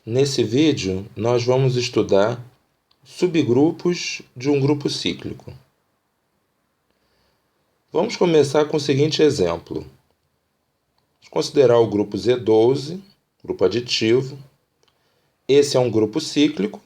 Nesse vídeo, nós vamos estudar subgrupos de um grupo cíclico. Vamos começar com o seguinte exemplo. Vamos considerar o grupo Z12, grupo aditivo. Esse é um grupo cíclico,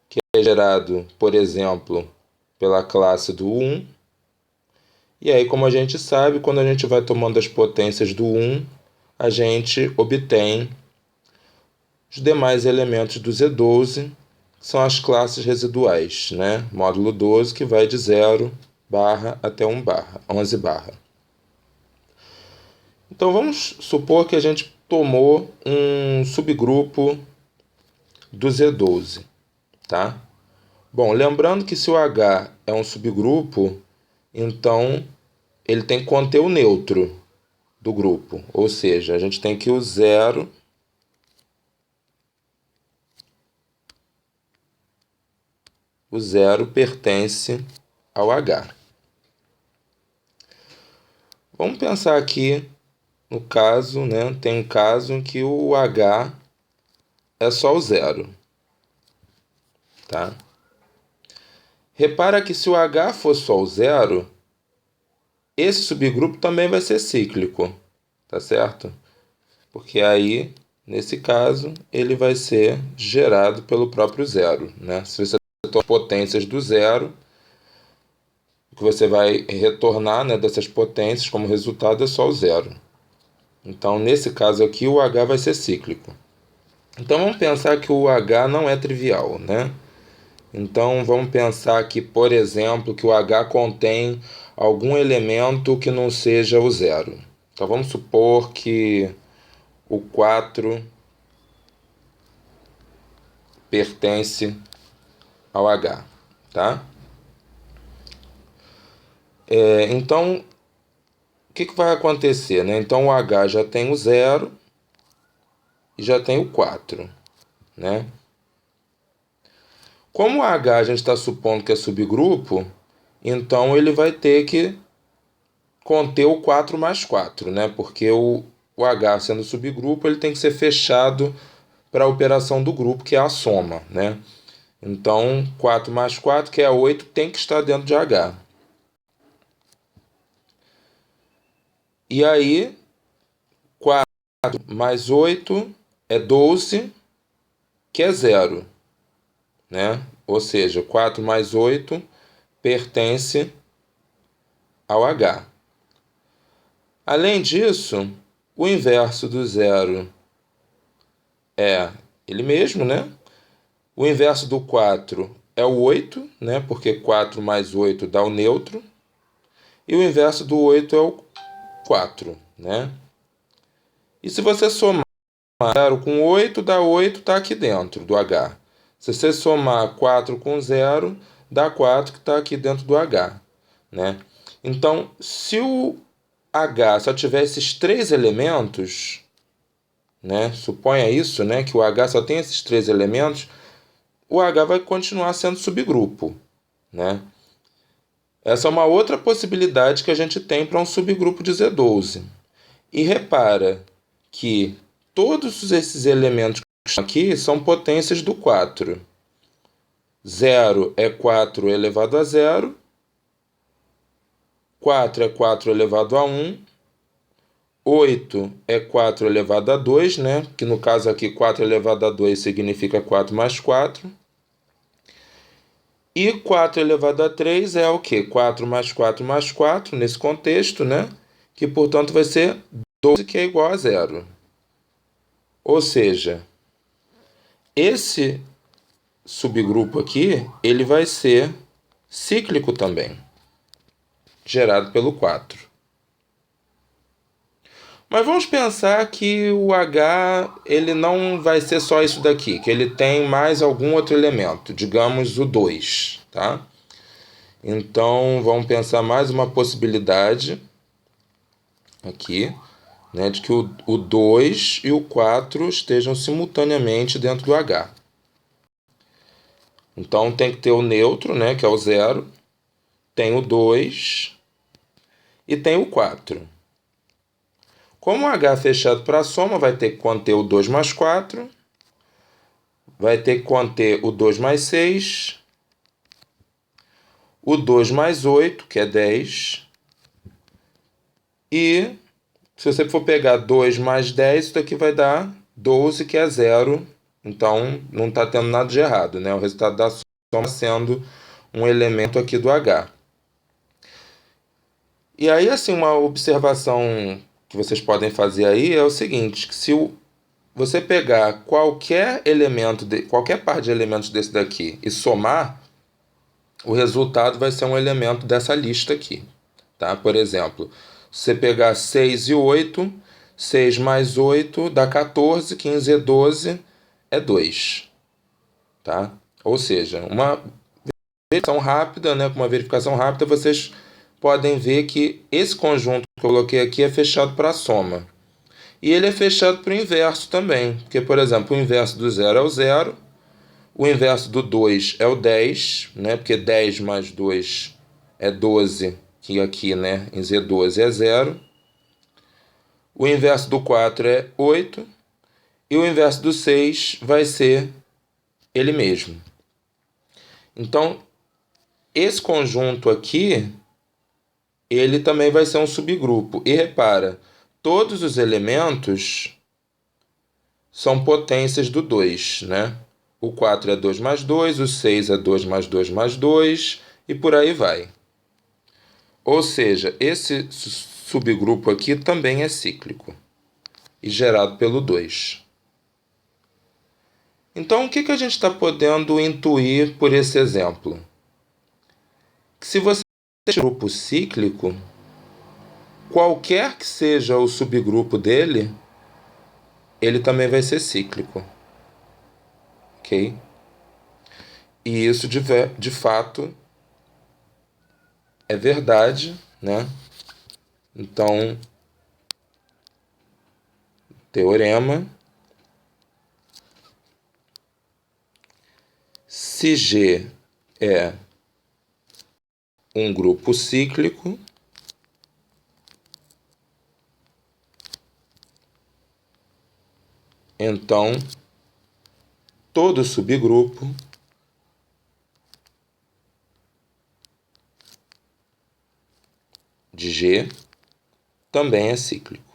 que é gerado, por exemplo, pela classe do 1. E aí, como a gente sabe, quando a gente vai tomando as potências do 1, a gente obtém os demais elementos do Z12, que são as classes residuais, né? Módulo 12, que vai de 0 barra até 11 barra. Então vamos supor que a gente tomou um subgrupo do Z12, tá? Bom, lembrando que se o H é um subgrupo, então ele tem que conter o neutro do grupo, ou seja, a gente tem que o zero pertence ao H. Vamos pensar aqui no caso, né? Tem um caso em que o H é só o zero, tá? Repara que se o H for só o zero, esse subgrupo também vai ser cíclico, tá certo? Porque aí, nesse caso, ele vai ser gerado pelo próprio zero, né? Se você toma potências do zero, o que você vai retornar, né, dessas potências como resultado é só o zero. Então, nesse caso aqui, o H vai ser cíclico. Então, vamos pensar que o H não é trivial, né? Então, vamos pensar aqui, por exemplo, que o H contém algum elemento que não seja o zero. Então, vamos supor que o 4 pertence ao H, tá? Então, o que vai acontecer, né? Então, o H já tem o 0 e já tem o 4, né? Como o H a gente está supondo que é subgrupo, então ele vai ter que conter o 4 mais 4, né? Porque o H sendo subgrupo, ele tem que ser fechado para a operação do grupo, que é a soma, né? Então, 4 mais 4, que é 8, tem que estar dentro de H. E aí, 4 mais 8 é 12, que é 0, né? Ou seja, 4 mais 8 pertence ao H. Além disso, o inverso do zero é ele mesmo, né? O inverso do 4 é o 8, né? Porque 4 mais 8 dá o neutro. E o inverso do 8 é o 4, né? E se você somar 0 com 8, dá 8, está aqui dentro do H. Se você somar 4 com 0, dá 4 que está aqui dentro do H, né? Então, se o H só tiver esses três elementos, né? Suponha isso, né? Que o H só tem esses três elementos, o H vai continuar sendo subgrupo, né? Essa é uma outra possibilidade que a gente tem para um subgrupo de Z12. E repara que todos esses elementos que estão aqui são potências do 4. 0 é 4 elevado a 0. 4 é 4 elevado a 1. 8 é 4 elevado a 2, né? Que no caso aqui 4 elevado a 2 significa 4 mais 4. E 4 elevado a 3 é o quê? 4 mais 4 mais 4, nesse contexto, né? Que, portanto, vai ser 12, que é igual a 0. Ou seja, esse subgrupo aqui, ele vai ser cíclico também, gerado pelo 4. Mas vamos pensar que o H ele não vai ser só isso daqui, que ele tem mais algum outro elemento, digamos o 2, tá? Então, vamos pensar mais uma possibilidade aqui, né, de que o 2 e o 4 estejam simultaneamente dentro do H. Então, tem que ter o neutro, né, que é o 0, tem o 2 e tem o 4. Como o H é fechado para a soma, vai ter que conter o 2 mais 4, vai ter que conter o 2 mais 6, o 2 mais 8, que é 10, e se você for pegar 2 mais 10, isso daqui vai dar 12, que é 0. Então, não está tendo nada de errado, né? O resultado da soma sendo um elemento aqui do H. E aí, assim, uma observação que vocês podem fazer aí é o seguinte, que se você pegar qualquer elemento, qualquer par de elementos desse daqui e somar, o resultado vai ser um elemento dessa lista aqui. Tá? Por exemplo, se você pegar 6 e 8, 6 mais 8 dá 14, 15 é 12, é 2. Tá? Ou seja, uma verificação rápida, né, com uma verificação rápida, vocês podem ver que esse conjunto que eu coloquei aqui é fechado para a soma. E ele é fechado para o inverso também. Porque, por exemplo, o inverso do 0 é o 0. O inverso do 2 é o 10, né? Porque 10 mais 2 é 12, que aqui, né, em Z12 é 0. O inverso do 4 é 8. E o inverso do 6 vai ser ele mesmo. Então, esse conjunto aqui, ele também vai ser um subgrupo. E repara, todos os elementos são potências do 2, né? O 4 é 2 mais 2, o 6 é 2 mais 2 mais 2, e por aí vai. Ou seja, esse subgrupo aqui também é cíclico e gerado pelo 2. Então, o que a gente está podendo intuir por esse exemplo? Que se você tem um grupo cíclico, qualquer que seja o subgrupo dele, ele também vai ser cíclico. Ok? E isso, de fato, é verdade, né? Então, teorema: se G é um grupo cíclico, então todo subgrupo de G também é cíclico.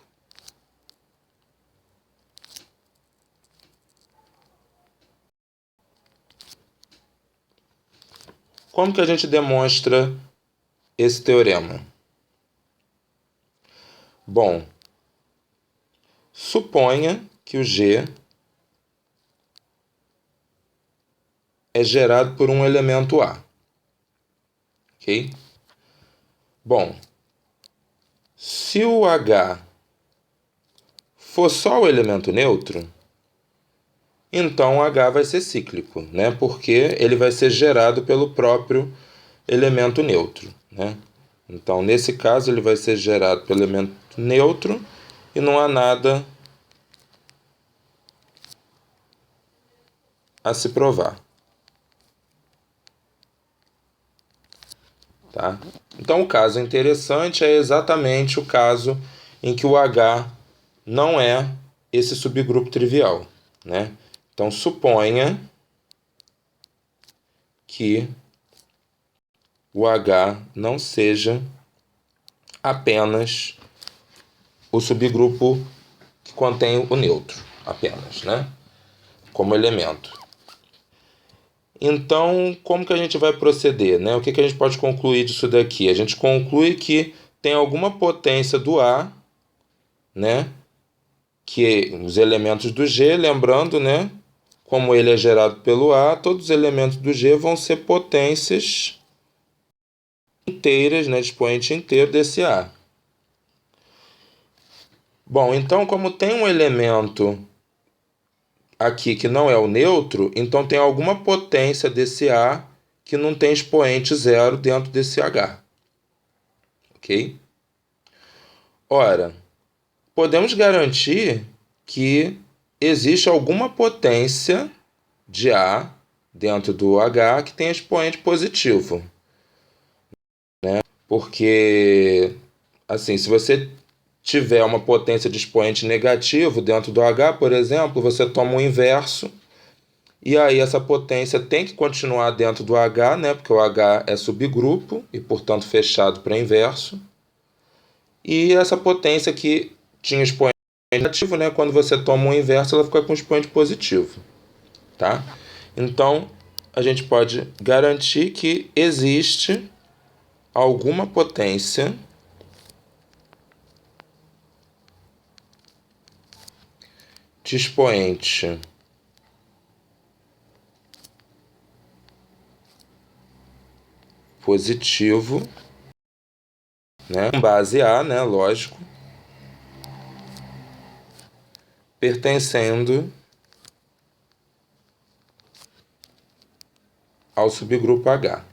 Como que a gente demonstra esse teorema? Bom, suponha que o G é gerado por um elemento A. Ok? Bom, se o H for só o elemento neutro, então o H vai ser cíclico, né? Porque ele vai ser gerado pelo próprio elemento neutro, né? Então, nesse caso, ele vai ser gerado pelo elemento neutro e não há nada a se provar. Tá? Então, o caso interessante é exatamente o caso em que o H não é esse subgrupo trivial, né? Então, suponha que o H não seja apenas o subgrupo que contém o neutro, apenas, né? Como elemento. Então, como que a gente vai proceder, né? O que a gente pode concluir disso daqui? A gente conclui que tem alguma potência do A, né? Que os elementos do G, lembrando, né? Como ele é gerado pelo A, todos os elementos do G vão ser potências inteiras, né? De expoente inteiro desse A. Bom, então, como tem um elemento aqui que não é o neutro, então tem alguma potência desse A que não tem expoente zero dentro desse H. Ok? Ora, podemos garantir que existe alguma potência de A dentro do H que tem expoente positivo, né? Porque, assim, se você tiver uma potência de expoente negativo dentro do H, por exemplo, você toma o inverso, e aí essa potência tem que continuar dentro do H, né? Porque o H é subgrupo e, portanto, fechado para inverso. E essa potência que tinha expoente negativo, né? Quando você toma o inverso, ela fica com expoente positivo, tá? Então, a gente pode garantir que existe alguma potência de expoente positivo, né, com base A, né, lógico, pertencendo ao subgrupo H,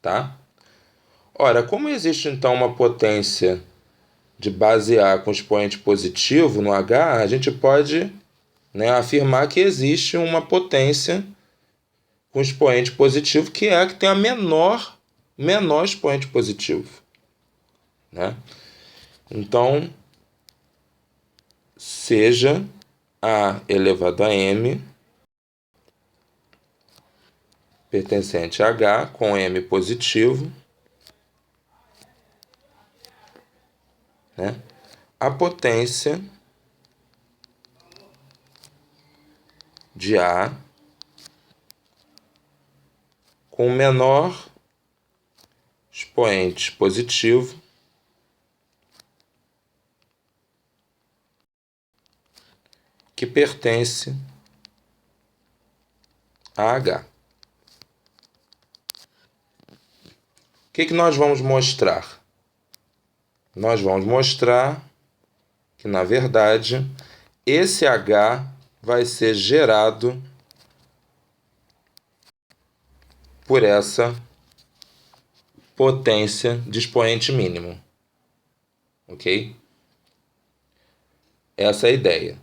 tá? Ora, como existe então uma potência de base A com expoente positivo no H, a gente pode, né, afirmar que existe uma potência com expoente positivo que é a que tem a menor expoente positivo, né? Então, seja A elevado a M pertencente a H com M positivo, né? A potência de A com menor expoente positivo que pertence a H. O que nós vamos mostrar? Nós vamos mostrar que, na verdade, esse H vai ser gerado por essa potência de expoente mínimo. Ok? Essa é a ideia.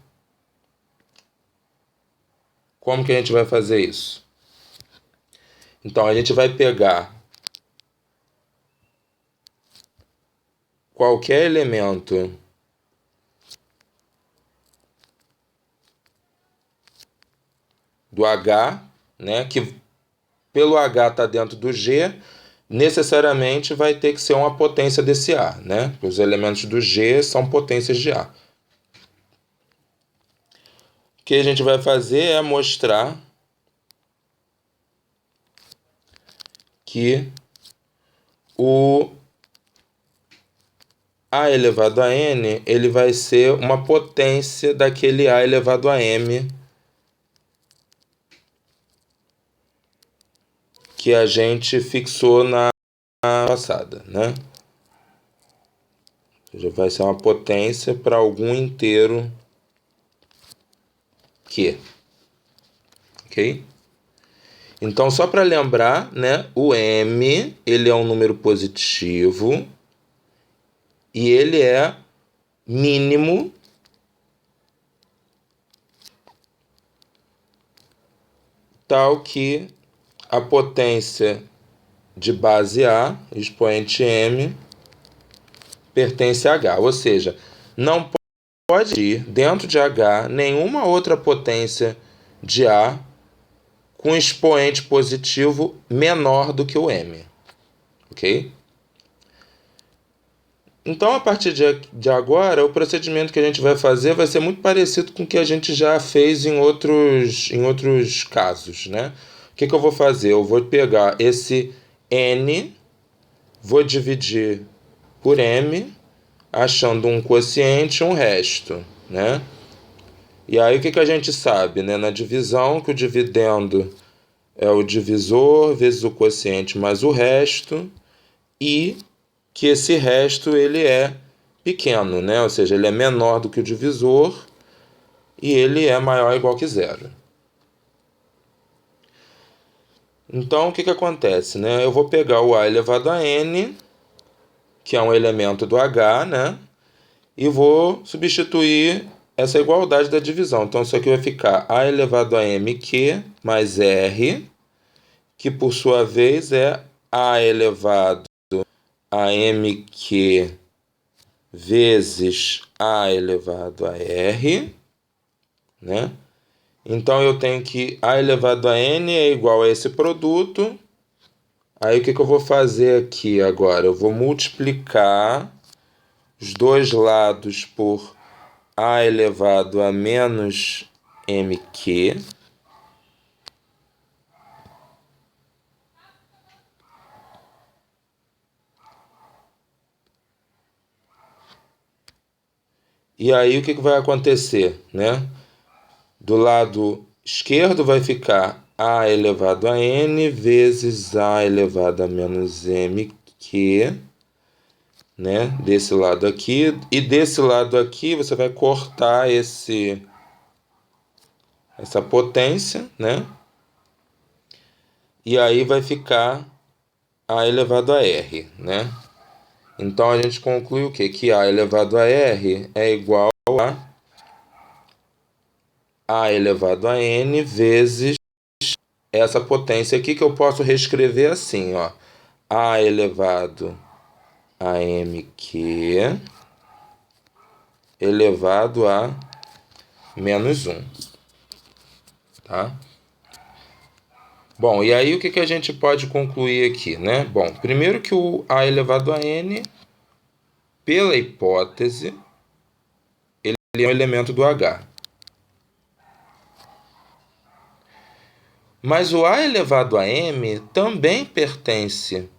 Como que a gente vai fazer isso? Então, a gente vai pegar qualquer elemento do H, né, que pelo H está dentro do G, necessariamente vai ter que ser uma potência desse A, né? Os elementos do G são potências de A. O que a gente vai fazer é mostrar que o A elevado a N ele vai ser uma potência daquele A elevado a M que a gente fixou na passada, né? Ou seja, vai ser uma potência para algum inteiro Q. Ok? Então, só para lembrar, né, o M ele é um número positivo e ele é mínimo tal que a potência de base A, expoente M, pertence a H. Ou seja, não pode ir dentro de H nenhuma outra potência de A com expoente positivo menor do que o M. Ok? Então, a partir de agora, o procedimento que a gente vai fazer vai ser muito parecido com o que a gente já fez em outros casos, né? O que eu vou fazer? Eu vou pegar esse N, vou dividir por M, achando um quociente e um resto, né? E aí, o que a gente sabe, né? Na divisão, que o dividendo é o divisor vezes o quociente mais o resto, e que esse resto ele é pequeno, né? Ou seja, ele é menor do que o divisor e ele é maior ou igual que zero. Então, o que acontece, né? Eu vou pegar o A elevado a N, que é um elemento do H, né? E vou substituir essa igualdade da divisão. Então, isso aqui vai ficar A elevado a MQ mais R, que por sua vez é A elevado a MQ vezes A elevado a R, né? Então, eu tenho que A elevado a N é igual a esse produto. Aí, o que eu vou fazer aqui agora? Eu vou multiplicar os dois lados por A elevado a menos MQ. E aí, o que vai acontecer, né? Do lado esquerdo vai ficar A elevado a N vezes A elevado a menos MQ, né? Desse lado aqui. E desse lado aqui, você vai cortar essa potência, né? E aí vai ficar A elevado a R, né? Então, a gente conclui o quê? Que A elevado a R é igual a elevado a N vezes essa potência aqui, que eu posso reescrever assim, ó. A elevado a MQ elevado a menos 1. Tá? Bom, e aí o que a gente pode concluir aqui, né? Bom, primeiro que o A elevado a N, pela hipótese, ele é um elemento do H. Mas o A elevado a M também pertence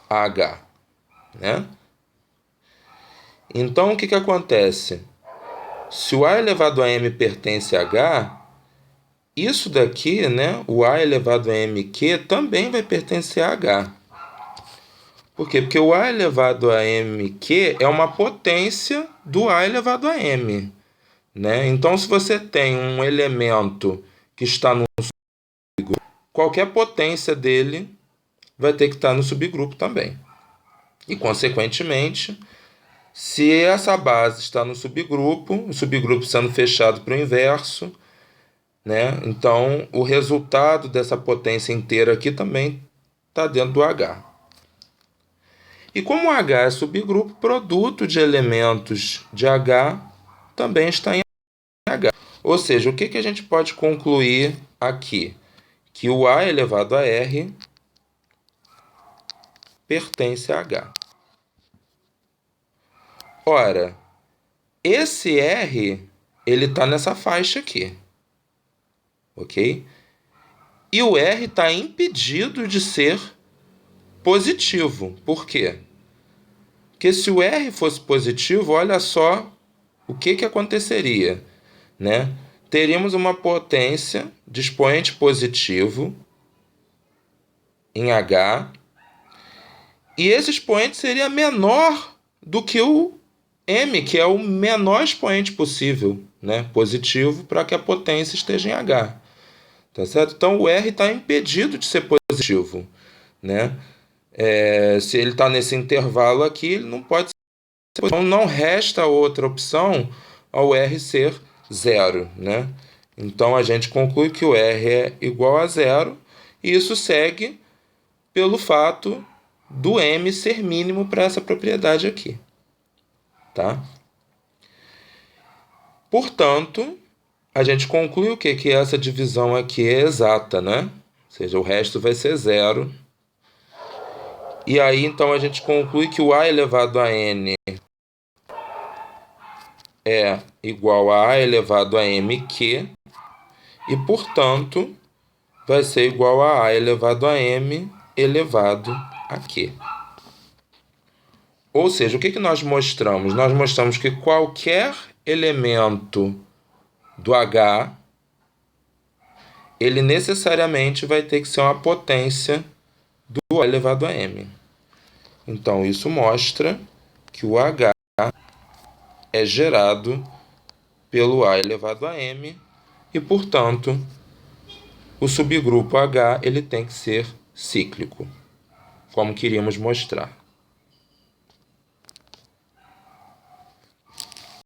a H, né? Então, o que acontece? Se o A elevado a M pertence a H, isso daqui, né, o A elevado a MQ, também vai pertencer a H. Por quê? Porque o A elevado a MQ é uma potência do A elevado a M, né? Então, se você tem um elemento que está no subgrupo, qualquer potência dele vai ter que estar no subgrupo também. E, consequentemente, se essa base está no subgrupo, o subgrupo sendo fechado para o inverso, né? Então, o resultado dessa potência inteira aqui também está dentro do H. E como o H é subgrupo, produto de elementos de H também está em H. Ou seja, o que a gente pode concluir aqui? Que o A elevado a R pertence a H. Ora, esse R, ele está nessa faixa aqui. Ok? E o R está impedido de ser positivo. Por quê? Porque se o R fosse positivo, olha só o que aconteceria, né? Teríamos uma potência de expoente positivo em H, e esse expoente seria menor do que o M, que é o menor expoente possível, né? Positivo, para que a potência esteja em H. Tá certo? Então, o R está impedido de ser positivo, né? Se ele está nesse intervalo aqui, ele não pode ser. Então, não resta outra opção ao R ser zero, né? Então, a gente conclui que o R é igual a zero, e isso segue pelo fato do M ser mínimo para essa propriedade aqui. Tá? Portanto, a gente conclui o quê? Que essa divisão aqui é exata, né? Ou seja, o resto vai ser zero. E aí, então, a gente conclui que o A elevado a N é igual a A elevado a MQ, e, portanto, vai ser igual a A elevado a M elevado a Q. Ou seja, o que nós mostramos? Nós mostramos que qualquer elemento do H, ele necessariamente vai ter que ser uma potência do A elevado a M. Então, isso mostra que o H é gerado pelo A elevado a M e, portanto, o subgrupo H ele tem que ser cíclico, como queríamos mostrar.